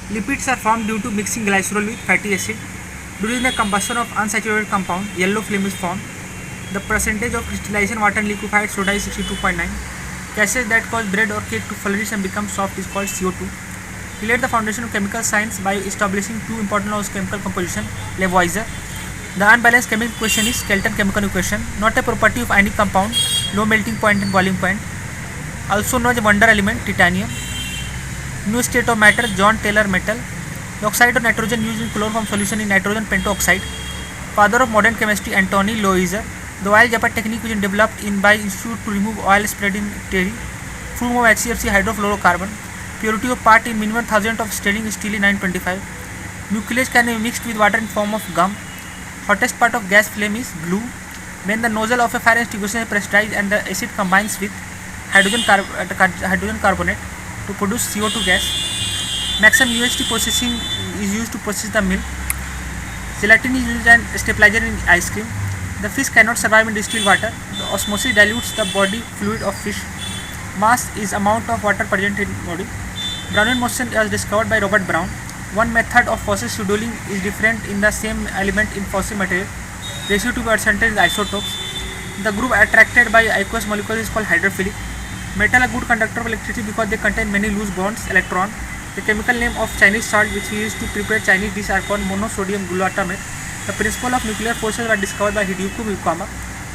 Lipids are formed due to mixing glycerol with fatty acid. During the combustion of unsaturated compound, yellow film is formed. The percentage of crystallization water in liquefied soda is 62.9. Gases that cause bread or cake to flourish and become soft is called CO2. He laid the foundation of chemical science by establishing two important laws of chemical composition. Lavoisier. The unbalanced chemical equation is Kelton chemical equation, not a property of any compound, low melting point and boiling point. Also known as wonder element, titanium. New state of matter, John Taylor metal. The oxide of nitrogen used in chloroform solution in nitrogen pentoxide. Father of modern chemistry, Antony Lavoisier. The oil Japan technique was developed by institute to remove oil spread in dairy. Full of HCFC hydrofluorocarbon. Purity of part in minimum 1000 of stainless steel in 925. Nucleus can be mixed with water in form of gum. Hottest part of gas flame is glue. When the nozzle of a fire extinguisher is pressurized and the acid combines with hydrogen carbonate to produce CO2 gas. Maximum UHT processing is used to process the milk. Gelatin is used as stabilizer in ice cream. The fish cannot survive in distilled water. The osmosis dilutes the body fluid of fish. Mass is amount of water present in body. Brownian motion was discovered by Robert Brown. One method of fossil scheduling is different in the same element in fossil material. Ratio to be percentage is isotopes. The group attracted by aqueous molecules is called hydrophilic. Metal a good conductor of electricity because they contain many loose bonds, electron. The chemical name of Chinese salt which we use to prepare Chinese dish are called monosodium glutamate. The principle of nuclear forces were discovered by Hideyuki Miyakama.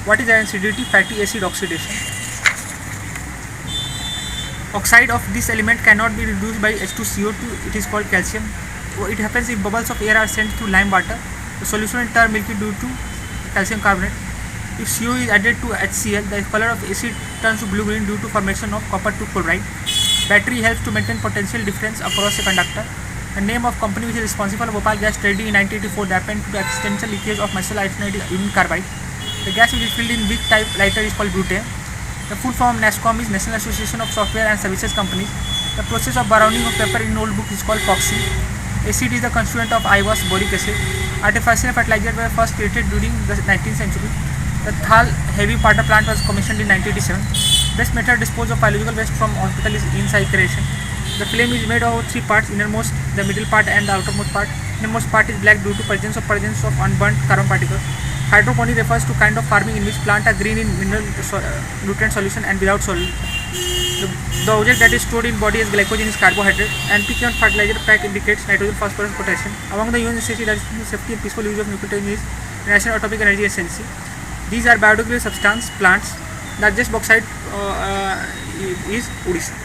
What is acidity? Fatty acid oxidation. Oxide of this element cannot be reduced by H2CO2. It is called calcium. It happens if bubbles of air are sent through lime water. The solution will turn milky due to calcium carbonate. If CO is added to HCl, the color of acid turns to blue-green due to formation of copper 2 chloride. Battery helps to maintain potential difference across a conductor. The name of company which is responsible for Bhopal gas trading in 1984 happened to the accidental leakage of methyl isonide union carbide. The gas which is filled in weak type lighter is called butane. The full form NASSCOM is National Association of Software and Services Companies. The process of browning of paper in old book is called FOXy. Acid is the constituent of IWAS, boric acid. Artificial fertilizers were first created during the 19th century. The Thal heavy powder plant was commissioned in 1987. Best method to dispose of biological waste from hospital is incineration. The flame is made of three parts: innermost, the middle part, and the outermost part. Innermost part is black due to presence of unburnt carbon particles. Hydroponics refers to kind of farming in which plants are green in mineral nutrient solution and without soil. The object that is stored in body as glycogen is carbohydrate. NPK on fertilizer pack indicates nitrogen, phosphorus, potassium. Among the UN necessity that is safety and peaceful use of nuclear is National Atomic Energy Agency. These are biodegradable substance plants. Largest bauxite is Odisha.